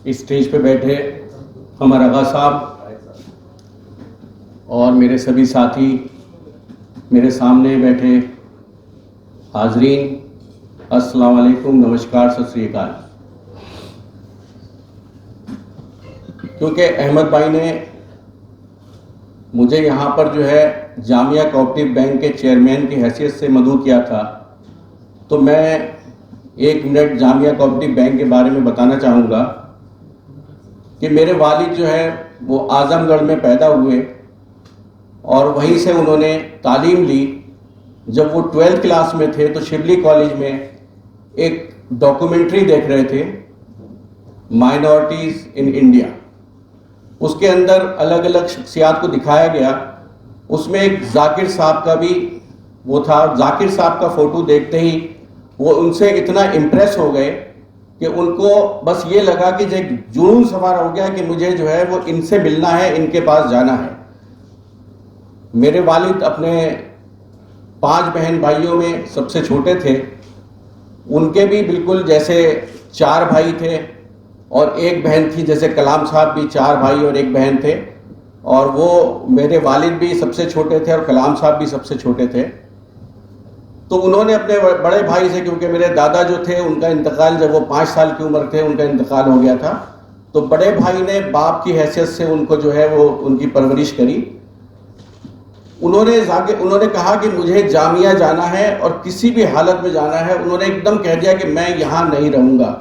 Stage پہ بیٹھے ہمارا آغا صاحب اور میرے سبھی ساتھی، میرے سامنے بیٹھے حاضرین، السلام علیکم، نمسکار، ست سری اکال۔ کیونکہ احمد بھائی نے مجھے یہاں پر جو ہے جامعہ کوآپریٹو بینک کے چیئرمین کی حیثیت سے مدعو کیا تھا، تو میں 1 منٹ جامعہ کوآپریٹو بینک کے بارے میں بتانا چاہوں گا کہ میرے والد جو ہے وہ اعظم گڑھ میں پیدا ہوئے اور وہیں سے انہوں نے تعلیم لی۔ جب وہ 12th کلاس میں تھے تو شبلی کالج میں ایک ڈاکومنٹری دیکھ رہے تھے، مائنورٹیز ان انڈیا۔ اس کے اندر الگ الگ شخصیات کو دکھایا گیا، اس میں ایک ذاکر صاحب کا بھی وہ تھا۔ ذاکر صاحب کا فوٹو دیکھتے ہی وہ ان سے اتنا امپریس ہو گئے کہ ان کو بس یہ لگا کہ ایک جنون سوار ہو گیا کہ مجھے جو ہے وہ ان سے ملنا ہے، ان کے پاس جانا ہے۔ میرے والد اپنے 5 بہن بھائیوں میں سب سے چھوٹے تھے۔ ان کے بھی بالکل جیسے 4 بھائی تھے اور 1 بہن تھی، جیسے کلام صاحب بھی 4 بھائی اور 1 بہن تھے، اور وہ میرے والد بھی سب سے چھوٹے تھے اور کلام صاحب بھی سب سے چھوٹے تھے۔ تو انہوں نے اپنے بڑے بھائی سے، کیونکہ میرے دادا جو تھے ان کا انتقال جب وہ 5 سال کی عمر تھے ان کا انتقال ہو گیا تھا، تو بڑے بھائی نے باپ کی حیثیت سے ان کو جو ہے وہ ان کی پرورش کری۔ انہوں نے کہا کہ مجھے جامعہ جانا ہے اور کسی بھی حالت میں جانا ہے۔ انہوں نے ایک دم کہہ دیا کہ میں یہاں نہیں رہوں گا۔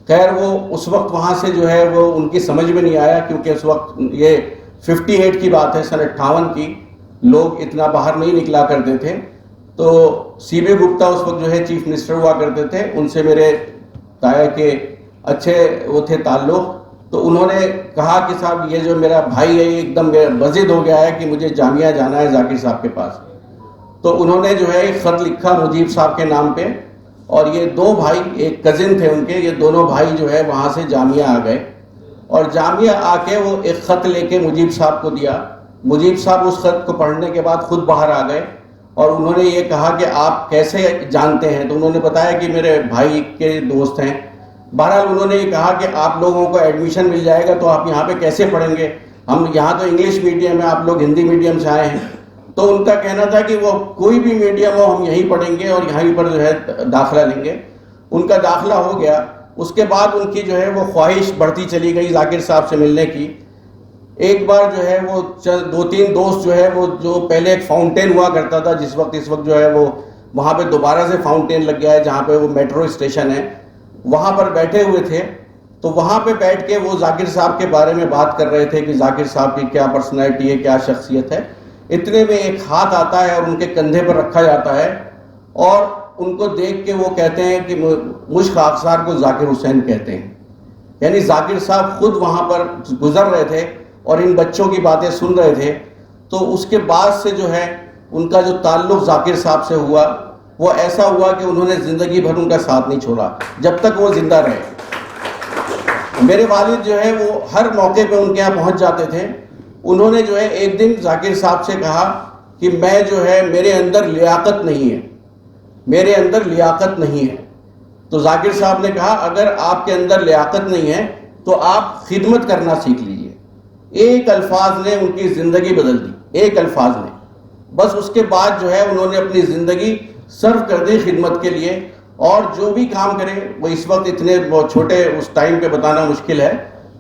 خیر وہ اس وقت وہاں سے جو ہے وہ ان کی سمجھ میں نہیں آیا، کیونکہ اس وقت یہ 58 کی بات ہے، سن 58 کی، لوگ اتنا باہر نہیں نکلا کرتے تھے۔ تو سی بی گپتا اس وقت جو ہے چیف منسٹر ہوا کرتے تھے، ان سے میرے تایا کے اچھے وہ تھے تعلق۔ تو انہوں نے کہا کہ صاحب یہ جو میرا بھائی ہے یہ ایک دم بضد ہو گیا ہے کہ مجھے جامعہ جانا ہے ذاکر صاحب کے پاس۔ تو انہوں نے جو ہے ایک خط لکھا مجیب صاحب کے نام پہ، اور یہ 2 بھائی، ایک کزن تھے ان کے، یہ دونوں بھائی جو ہے وہاں سے جامعہ آ گئے، اور جامعہ آ کے وہ ایک خط لے کے مجیب صاحب کو دیا۔ مجیب صاحب اس خط کو پڑھنے کے بعد خود باہر آ گئے اور انہوں نے یہ کہا کہ آپ کیسے جانتے ہیں؟ تو انہوں نے بتایا کہ میرے بھائی کے دوست ہیں۔ بہرحال انہوں نے یہ کہا کہ آپ لوگوں کو ایڈمیشن مل جائے گا تو آپ یہاں پہ کیسے پڑھیں گے؟ ہم یہاں تو انگلش میڈیم ہے، آپ لوگ ہندی میڈیم سے آئے ہیں۔ تو ان کا کہنا تھا کہ وہ کوئی بھی میڈیم ہو ہم یہیں پڑھیں گے اور یہیں پر جو ہے داخلہ لیں گے۔ ان کا داخلہ ہو گیا۔ اس کے بعد ان کی جو ہے وہ خواہش بڑھتی چلی گئی ذاکر صاحب سے ملنے کی۔ ایک بار جو ہے وہ 2-3 دوست جو ہے وہ جو پہلے ایک فاؤنٹین ہوا کرتا تھا، اس وقت جو ہے وہ وہاں پہ دوبارہ سے فاؤنٹین لگ گیا ہے جہاں پہ وہ میٹرو اسٹیشن ہے، وہاں پر بیٹھے ہوئے تھے۔ تو وہاں پہ بیٹھ کے وہ ذاکر صاحب کے بارے میں بات کر رہے تھے کہ ذاکر صاحب کی کیا پرسنالٹی ہے، کیا شخصیت ہے۔ اتنے میں ایک ہاتھ آتا ہے اور ان کے کندھے پر رکھا جاتا ہے، اور ان کو دیکھ کے وہ کہتے ہیں کہ مجھ خاکسار کو ذاکر حسین کہتے ہیں۔ یعنی ذاکر صاحب خود وہاں پر گزر رہے تھے اور ان بچوں کی باتیں سن رہے تھے۔ تو اس کے بعد سے جو ہے ان کا جو تعلق ذاکر صاحب سے ہوا وہ ایسا ہوا کہ انہوں نے زندگی بھر ان کا ساتھ نہیں چھوڑا جب تک وہ زندہ رہے۔ میرے والد جو ہے وہ ہر موقع پہ ان کے یہاں پہنچ جاتے تھے۔ انہوں نے جو ہے ایک دن ذاکر صاحب سے کہا کہ میں جو ہے میرے اندر لیاقت نہیں ہے، میرے اندر لیاقت نہیں ہے۔ تو ذاکر صاحب نے کہا اگر آپ کے اندر لیاقت نہیں ہے تو آپ خدمت کرنا سیکھ لیجئے۔ ایک الفاظ نے ان کی زندگی بدل دی، ایک الفاظ نے، بس اس کے بعد جو ہے انہوں نے اپنی زندگی صرف کر دی خدمت کے لیے، اور جو بھی کام کرے وہ اس وقت اتنے بہت چھوٹے اس ٹائم پہ بتانا مشکل ہے۔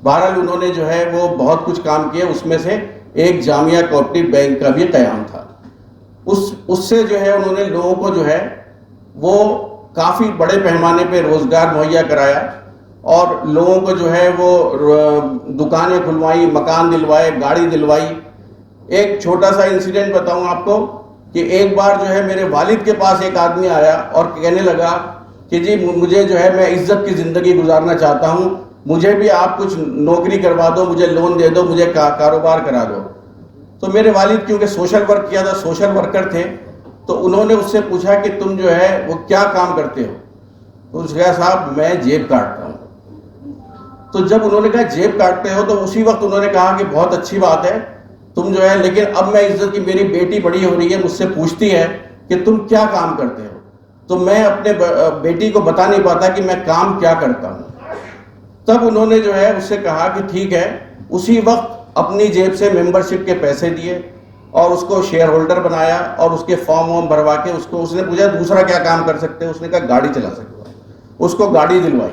بہرحال انہوں نے جو ہے وہ بہت کچھ کام کیے، اس میں سے ایک جامعہ کوآپریٹو بینک کا بھی قیام تھا۔ اس سے جو ہے انہوں نے لوگوں کو جو ہے وہ کافی بڑے پیمانے پہ روزگار مہیا کرایا، اور لوگوں کو جو ہے وہ دکانیں کھلوائی، مکان دلوائے، گاڑی دلوائی۔ ایک چھوٹا سا انسیڈنٹ بتاؤں آپ کو کہ ایک بار جو ہے میرے والد کے پاس ایک آدمی آیا اور کہنے لگا کہ جی مجھے جو ہے میں عزت کی زندگی گزارنا چاہتا ہوں، مجھے بھی آپ کچھ نوکری کروا دو، مجھے لون دے دو، مجھے کاروبار کرا دو۔ تو میرے والد کیونکہ سوشل ورک کیا تھا، سوشل ورکر تھے، تو انہوں نے اس سے پوچھا کہ تم جو ہے وہ کیا کام کرتے ہو؟ تو اس نے کہا صاحب میں جیب کاٹتا ہوں۔ تو جب انہوں نے کہا جیب کاٹتے ہو تو اسی وقت انہوں نے کہا کہ بہت اچھی بات ہے تم جو ہے، لیکن اب میں عزت کی میری بیٹی بڑی ہو رہی ہے، مجھ سے پوچھتی ہے کہ تم کیا کام کرتے ہو، تو میں اپنے بیٹی کو بتا نہیں پاتا کہ میں کام کیا کرتا ہوں۔ تب انہوں نے جو ہے اس سے کہا کہ ٹھیک ہے. اسی وقت اپنی جیب سے ممبرشپ کے پیسے دیے اور اس کو شیئر ہولڈر بنایا اور اس کے فارم وارم بھروا کے اس نے پوچھا دوسرا کیا کام کر سکتے ہیں. اس نے کہا گاڑی چلا سکتا. اس کو گاڑی دلوائی.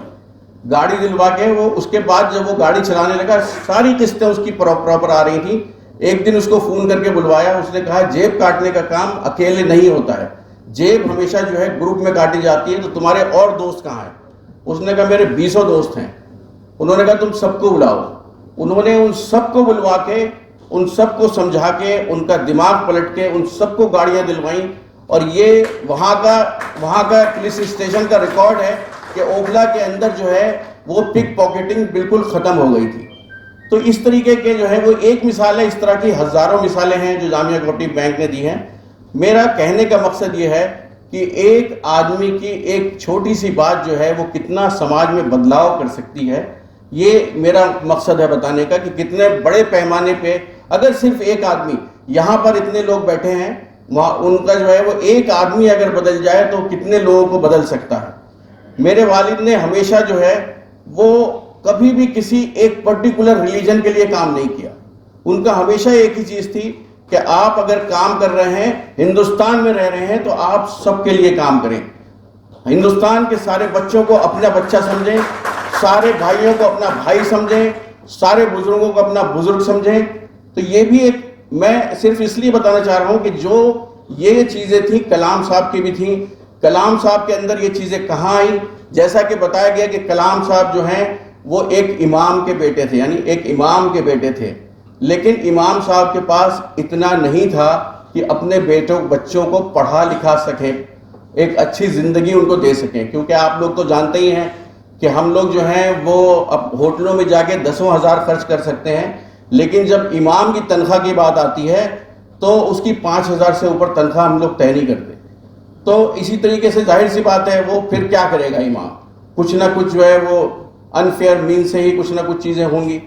گاڑی دلوا کے وہ اس کے بعد جب وہ گاڑی چلانے لگا ساری قسطیں اس کی پراپر آ رہی تھیں. ایک دن اس کو فون کر کے بلوایا. اس نے کہا جیب کاٹنے کا کام اکیلے نہیں ہوتا ہے, جیب ہمیشہ جو ہے گروپ میں کاٹی جاتی ہے. تو تمہارے اور دوست کہاں ہیں؟ اس نے کہا میرے 20 دوست ہیں. انہوں نے کہا تم سب کو بلاؤ. انہوں نے ان سب کو بلوا کے ان سب کو سمجھا کے ان کا دماغ پلٹ کے ان سب کو گاڑیاں دلوائیں. اور یہ وہاں کا پولیس اسٹیشن کا ریکارڈ ہے کہ اوکھلا کے اندر جو ہے وہ پک پاکٹنگ بالکل ختم ہو گئی تھی. تو اس طریقے کے جو ہے وہ ایک مثال ہے, اس طرح کی ہزاروں مثالیں ہیں جو جامعہ کوآپریٹو بینک نے دی ہیں. میرا کہنے کا مقصد یہ ہے کہ ایک آدمی کی ایک چھوٹی سی بات جو ہے وہ کتنا سماج میں بدلاؤ کر سکتی ہے. یہ میرا مقصد ہے بتانے کا کہ کتنے بڑے پیمانے پہ اگر صرف ایک آدمی, یہاں پر اتنے لوگ بیٹھے ہیں, ان کا جو ہے وہ ایک آدمی اگر بدل جائے تو کتنے لوگوں کو بدل سکتا ہے. میرے والد نے ہمیشہ جو ہے وہ کبھی بھی کسی ایک پرٹیکولر ریلیجن کے لیے کام نہیں کیا. ان کا ہمیشہ ایک ہی چیز تھی کہ آپ اگر کام کر رہے ہیں, ہندوستان میں رہ رہے ہیں, تو آپ سب کے لیے کام کریں. ہندوستان کے سارے بچوں کو اپنا بچہ سمجھیں, سارے بھائیوں کو اپنا بھائی سمجھیں, سارے بزرگوں کو اپنا بزرگ سمجھیں. تو یہ بھی ایک میں صرف اس لیے بتانا چاہ رہا ہوں کہ جو یہ چیزیں تھیں کلام صاحب کی بھی تھیں. کلام صاحب کے اندر یہ چیزیں کہاں آئیں؟ جیسا کہ بتایا گیا کہ کلام صاحب جو ہیں وہ ایک امام کے بیٹے تھے, یعنی ایک امام کے بیٹے تھے. لیکن امام صاحب کے پاس اتنا نہیں تھا کہ اپنے بچوں کو پڑھا لکھا سکیں, ایک اچھی زندگی ان کو دے سکیں. کیونکہ آپ لوگ تو جانتے ہی ہیں کہ ہم لوگ جو ہیں وہ اب ہوٹلوں میں جا کے 10,000 خرچ کر سکتے ہیں, لیکن جب امام کی تنخواہ کی بات آتی ہے تو اس کی 5,000 سے اوپر تنخواہ ہم لوگ طے نہیں کرتے. تو اسی طریقے سے ظاہر سی بات ہے وہ پھر کیا کرے گا امام, کچھ نہ کچھ جو ہے وہ انفیئر مین سے ہی کچھ نہ کچھ چیزیں ہوں گی.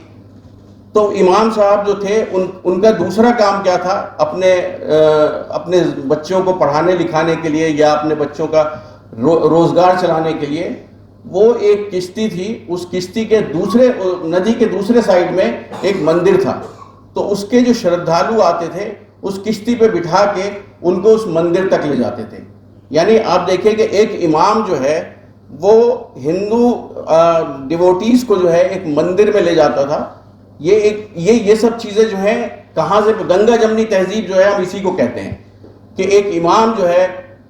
تو امام صاحب جو تھے ان کا دوسرا کام کیا تھا, اپنے بچوں کو پڑھانے لکھانے کے لیے یا اپنے بچوں کا روزگار چلانے کے لیے وہ ایک کشتی تھی. اس کشتی کے دوسرے ندی کے دوسرے سائڈ میں ایک مندر تھا. تو اس کے جو شردھالو آتے تھے اس کشتی پہ بٹھا کے ان کو اس مندر تک لے جاتے تھے. یعنی آپ دیکھیں کہ ایک امام جو ہے وہ ہندو ڈیووٹیز کو جو ہے ایک مندر میں لے جاتا تھا. یہ سب چیزیں جو ہیں کہاں سے, گنگا جمنی تہذیب جو ہے ہم اسی کو کہتے ہیں کہ ایک امام جو ہے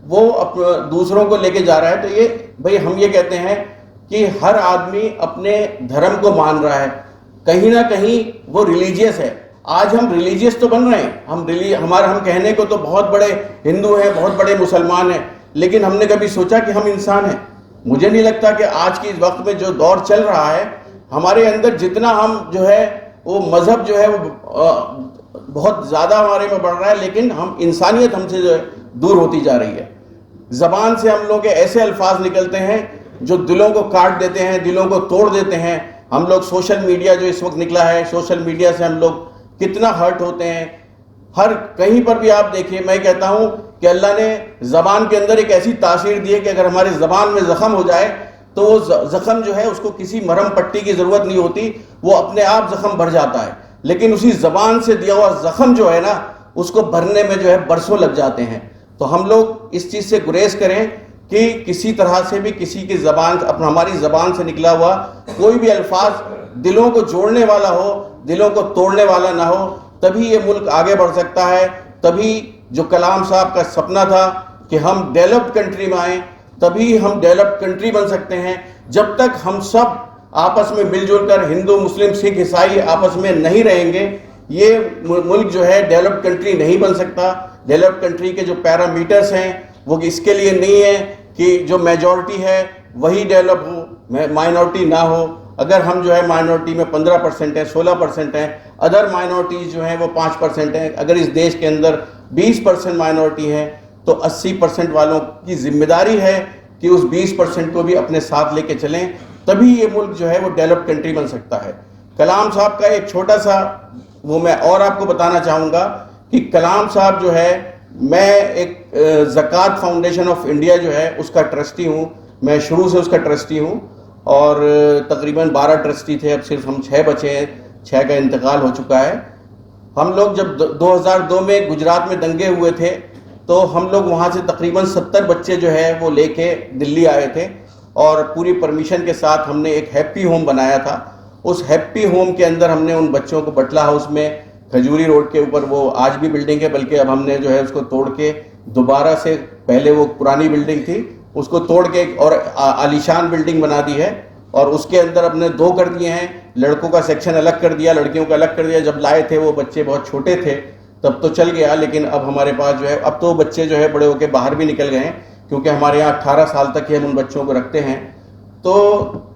وہ دوسروں کو لے کے جا رہا ہے. تو یہ بھئی ہم یہ کہتے ہیں کہ ہر آدمی اپنے دھرم کو مان رہا ہے, کہیں نہ کہیں وہ ریلیجیس ہے. آج ہم ریلیجیس تو بن رہے ہیں, ہم کہنے کو تو بہت بڑے ہندو ہیں, بہت بڑے مسلمان ہیں, لیکن ہم نے کبھی سوچا کہ ہم انسان ہیں؟ مجھے نہیں لگتا کہ آج کے وقت میں جو دور چل رہا ہے ہمارے اندر جتنا ہم جو ہے وہ مذہب جو ہے وہ بہت زیادہ ہمارے میں بڑھ رہا ہے, لیکن ہم انسانیت ہم سے جو ہے دور ہوتی جا رہی ہے. زبان سے ہم لوگ ایسے الفاظ نکلتے ہیں جو دلوں کو کاٹ دیتے ہیں, دلوں کو توڑ دیتے ہیں. ہم لوگ سوشل میڈیا جو اس وقت نکلا ہے, سوشل میڈیا سے ہم لوگ کتنا ہرٹ ہوتے ہیں. ہر کہیں پر بھی آپ دیکھیے, میں کہتا ہوں کہ اللہ نے زبان کے اندر ایک ایسی تاثیر دی ہے کہ اگر ہماری زبان میں زخم ہو جائے تو وہ زخم جو ہے اس کو کسی مرہم پٹی کی ضرورت نہیں ہوتی, وہ اپنے آپ زخم بھر جاتا ہے. لیکن اسی زبان سے دیا ہوا زخم جو ہے نا اس کو بھرنے میں جو ہے برسوں لگ جاتے ہیں. تو ہم لوگ اس چیز سے گریز کریں کہ کسی طرح سے بھی کسی کی زبان, ہماری زبان سے نکلا ہوا کوئی بھی الفاظ دلوں کو جوڑنے والا ہو, دلوں کو توڑنے والا نہ ہو. تبھی یہ ملک آگے بڑھ سکتا ہے. تبھی جو کلام صاحب کا سپنا تھا کہ ہم ڈیولپڈ کنٹری میں آئیں, تبھی ہم ڈیولپڈ کنٹری بن سکتے ہیں. جب تک ہم سب آپس میں مل جل کر ہندو مسلم سکھ عیسائی آپس میں نہیں رہیں گے یہ ملک جو ہے ڈیولپڈ کنٹری نہیں بن سکتا. ڈیولپڈ کنٹری کے جو پیرامیٹرز ہیں وہ اس کے لیے نہیں ہے کہ جو میجورٹی ہے وہی ڈیولپ ہو, مائنورٹی نہ ہو. اگر ہم جو ہے مائنورٹی میں 15% ہے, 16% ہیں, ادر مائنورٹیز جو ہیں وہ 5% ہیں. اگر اس دیش کے اندر 20% مائنورٹی ہیں تو 80% والوں کی ذمہ داری ہے کہ اس 20% کو بھی اپنے ساتھ لے کے چلیں, تبھی یہ ملک جو ہے وہ ڈیولپ کنٹری بن سکتا ہے. کلام صاحب کا ایک چھوٹا سا وہ میں اور آپ کو بتانا چاہوں گا کہ کلام صاحب جو ہے, میں ایک زکوٰۃ فاؤنڈیشن آف انڈیا جو ہے اس کا ٹرسٹی ہوں, میں شروع سے اس کا ٹرسٹی ہوں. اور تقریباً 12 ٹرسٹی تھے، اب صرف ہم 6 بچے ہیں، 6 کا انتقال ہو چکا ہے۔ ہم لوگ جب 2002 میں گجرات میں دنگے ہوئے تھے تو ہم لوگ وہاں سے تقریباً 70 بچے جو ہے وہ لے کے دلی آئے تھے، اور پوری پرمیشن کے ساتھ ہم نے ایک ہیپی ہوم بنایا تھا۔ اس ہیپی ہوم کے اندر ہم نے ان بچوں کو بٹلہ ہاؤس میں کھجوری روڈ کے اوپر، وہ آج بھی بلڈنگ ہے، بلکہ اب ہم نے جو ہے اس کو توڑ کے دوبارہ سے، پہلے وہ پرانی بلڈنگ تھی اس کو توڑ کے ایک اور عالیشان بلڈنگ بنا دی ہے، اور اس کے اندر ہم نے 2 کر دیے ہیں۔ لڑکوں کا سیکشن الگ کر دیا، لڑکیوں کا الگ کر دیا۔ جب لائے تھے وہ بچے بہت چھوٹے تھے تب تو چل گیا، لیکن اب ہمارے پاس جو ہے اب تو بچے جو ہے بڑے ہو کے باہر بھی نکل گئے ہیں، کیونکہ ہمارے یہاں 18 سال تک ہی ہم ان بچوں کو رکھتے ہیں۔ تو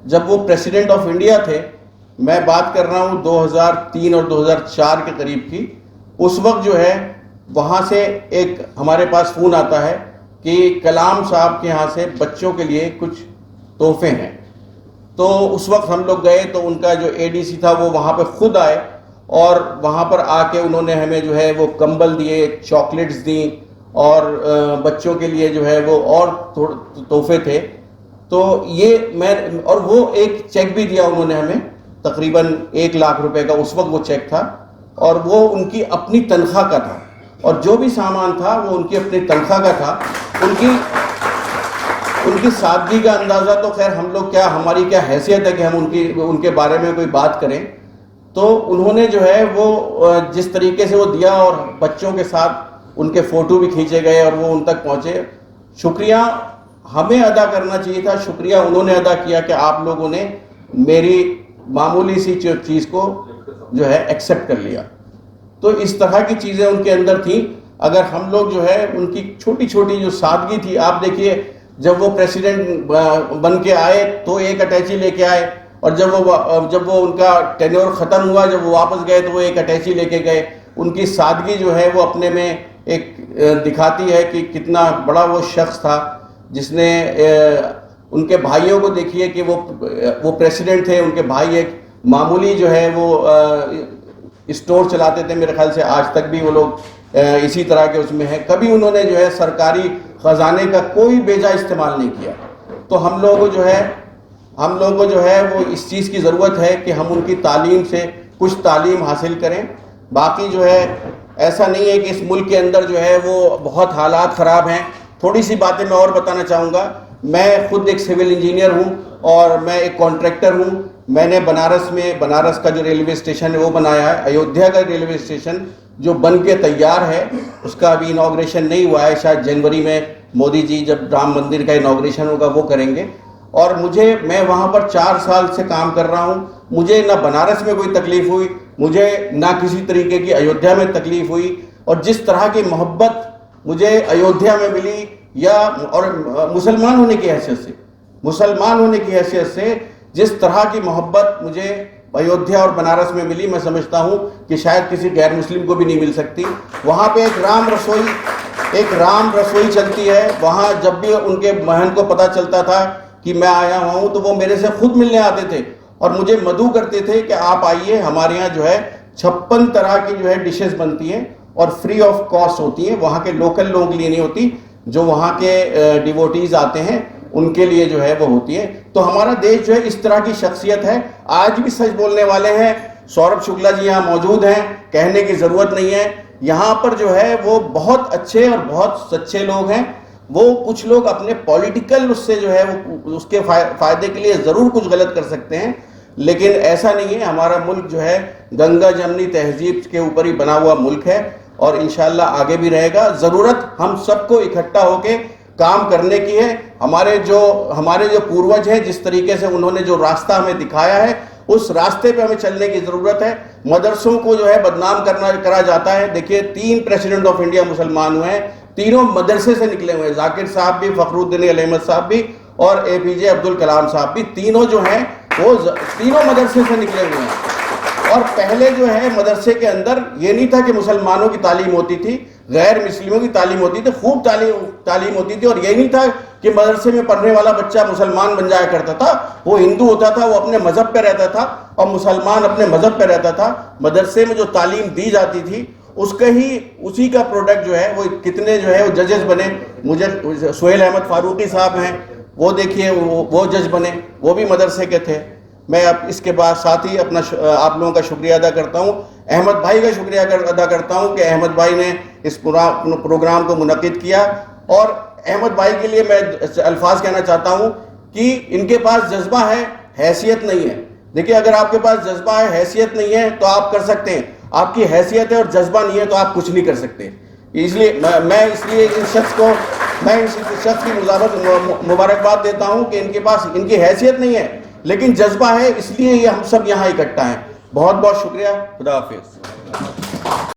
جب وہ پریسیڈنٹ آف انڈیا تھے، میں بات کر رہا ہوں 2003 اور 2004 کے قریب کی، اس وقت جو ہے وہاں سے ایک ہمارے پاس فون آتا ہے کہ کلام صاحب کے یہاں سے بچوں کے لیے کچھ تحفے ہیں۔ تو اس وقت ہم لوگ گئے تو ان کا جو اے ڈی سی تھا وہ وہاں پہ خود آئے، اور وہاں پر آ کے انہوں نے ہمیں جو ہے وہ کمبل دیے، چاکلیٹس دیں، اور بچوں کے لیے جو ہے وہ اور تحفے تھے۔ تو یہ میں، اور وہ ایک چیک بھی دیا انہوں نے ہمیں، تقریباً 1 لاکھ روپے کا اس وقت وہ چیک تھا، اور وہ ان کی اپنی تنخواہ کا تھا، اور جو بھی سامان تھا وہ ان کی اپنی تنخواہ کا تھا۔ ان کی سادگی کا اندازہ تو خیر ہم لوگ کیا، ہماری کیا حیثیت ہے کہ ہم ان کے بارے میں کوئی بات کریں۔ تو انہوں نے جو ہے وہ جس طریقے سے وہ دیا، اور بچوں کے ساتھ ان کے فوٹو بھی کھینچے گئے اور وہ ان تک پہنچے۔ شکریہ ہمیں ادا کرنا چاہیے تھا، شکریہ انہوں نے ادا کیا کہ آپ لوگوں نے میری معمولی سی چیز کو جو ہے ایکسیپٹ کر لیا۔ تو اس طرح کی چیزیں ان کے اندر تھیں۔ اگر ہم لوگ جو ہے ان کی چھوٹی چھوٹی جو سادگی تھی، آپ دیکھیے جب وہ پریسیڈنٹ بن کے آئے تو ایک اٹیچی لے کے آئے، اور جب وہ ان کا ٹینیور ختم ہوا، جب وہ واپس گئے تو وہ ایک اٹیچی لے کے گئے۔ ان کی سادگی جو ہے وہ اپنے میں ایک دکھاتی ہے کہ کتنا بڑا وہ شخص تھا، جس نے ان کے بھائیوں کو دیکھیے کہ وہ پریسیڈنٹ تھے، ان کے بھائی ایک معمولی جو ہے وہ اسٹور چلاتے تھے، میرے خیال سے آج تک بھی وہ لوگ اسی طرح کے اس میں ہیں۔ کبھی انہوں نے جو ہے سرکاری خزانے کا کوئی بیجا استعمال نہیں کیا۔ تو ہم لوگوں کو جو ہے وہ اس چیز کی ضرورت ہے کہ ہم ان کی تعلیم سے کچھ تعلیم حاصل کریں۔ باقی جو ہے ایسا نہیں ہے کہ اس ملک کے اندر جو ہے وہ بہت حالات خراب ہیں۔ تھوڑی سی باتیں میں اور بتانا چاہوں گا۔ میں خود ایک سول انجینئر ہوں اور میں ایک کانٹریکٹر ہوں۔ میں نے بنارس کا جو ریلوے اسٹیشن ہے وہ بنایا ہے۔ ایودھیا کا ریلوے اسٹیشن جو بن کے تیار ہے، اس کا ابھی انوگریشن نہیں ہوا ہے، شاید جنوری میں مودی جی جب رام مندر کا انوگریشن ہوگا وہ کریں گے۔ اور میں وہاں پر 4 سال سے کام کر رہا ہوں۔ مجھے نہ بنارس میں کوئی تکلیف ہوئی، مجھے نہ کسی طریقے کی ایودھیا میں تکلیف ہوئی، اور جس طرح کی محبت مجھے ایودھیا میں ملی، اور مسلمان ہونے کی حیثیت سے جس طرح کی محبت مجھے ایودھیا اور بنارس میں ملی، میں سمجھتا ہوں کہ شاید کسی غیر مسلم کو بھی نہیں مل سکتی۔ وہاں پہ ایک رام رسوئی چلتی ہے۔ وہاں جب بھی ان کے بہن کو پتہ چلتا تھا کہ میں آیا ہوں تو وہ میرے سے خود ملنے آتے تھے اور مجھے مدعو کرتے تھے کہ آپ آئیے، ہمارے یہاں جو ہے 56 طرح کی جو ہے ڈشز بنتی ہیں اور فری آف کاسٹ ہوتی ہیں، وہاں کے لوکل لوگوں کے لیے نہیں ہوتی، جو وہاں کے ڈیووٹیز آتے ہیں ان کے لیے جو ہے وہ ہوتی ہے۔ تو ہمارا دیش جو ہے اس طرح کی شخصیت ہے، آج بھی سچ بولنے والے ہیں۔ سوربھ شکلا جی یہاں موجود ہیں، کہنے کی ضرورت نہیں ہے۔ یہاں پر جو ہے وہ بہت اچھے اور بہت سچے لوگ ہیں۔ وہ کچھ لوگ اپنے پولیٹیکل اس سے جو ہے وہ اس کے فائدے کے لیے ضرور کچھ غلط کر سکتے ہیں، لیکن ایسا نہیں ہے۔ ہمارا ملک جو ہے گنگا جمنی تہذیب کے اوپر ہی بنا ہوا ملک ہے، اور انشاءاللہ آگے بھی رہے گا۔ ضرورت ہم سب کو اکٹھا ہو کے کام کرنے کی ہے۔ ہمارے جو پوروج ہیں، جس طریقے سے انہوں نے جو راستہ ہمیں دکھایا ہے، اس راستے پہ ہمیں چلنے کی ضرورت ہے۔ مدرسوں کو جو ہے بدنام کرا جاتا ہے۔ دیکھیے 3 پریسیڈنٹ آف انڈیا مسلمان ہوئے ہیں، تینوں مدرسے سے نکلے ہوئے ہیں۔ ذاکر صاحب بھی، فخر الدین علی احمد صاحب بھی، اور اے پی جے عبد الکلام صاحب بھی، تینوں جو ہیں وہ تینوں مدرسے سے نکلے ہوئے ہیں۔ اور پہلے جو ہے مدرسے کے اندر یہ نہیں تھا کہ مسلمانوں کی تعلیم ہوتی تھی، غیر مسلموں کی تعلیم ہوتی تھی، خوب تعلیم ہوتی تھی، اور یہ نہیں تھا کہ مدرسے میں پڑھنے والا بچہ مسلمان بن جایا کرتا تھا۔ وہ ہندو ہوتا تھا، وہ اپنے مذہب پہ رہتا تھا، اور مسلمان اپنے مذہب پہ رہتا تھا۔ مدرسے میں جو تعلیم دی جاتی تھی اسی کا پروڈکٹ جو ہے وہ کتنے جو ہے وہ ججز بنے۔ مجھے سہیل احمد فاروقی صاحب ہیں، وہ دیکھیے وہ جج بنے, وہ بھی مدرسے کے تھے. میں اب اس کے بعد ساتھ ہی اپنا آپ لوگوں کا شکریہ ادا کرتا ہوں, احمد بھائی کا شکریہ ادا کرتا ہوں کہ احمد بھائی نے اس پروگرام کو منعقد کیا. اور احمد بھائی کے لیے میں الفاظ کہنا چاہتا ہوں کہ ان کے پاس جذبہ ہے, حیثیت نہیں ہے. دیکھیے اگر آپ کے پاس جذبہ ہے, حیثیت نہیں ہے تو آپ کر سکتے ہیں, آپ کی حیثیت ہے اور جذبہ نہیں ہے تو آپ کچھ نہیں کر سکتے. اس لیے میں اس شخص کی مبارکباد دیتا ہوں کہ ان کے پاس ان کی حیثیت نہیں ہے لیکن جذبہ ہے, اس لیے یہ ہم سب یہاں اکٹھا ہیں. بہت بہت شکریہ. خدا حافظ.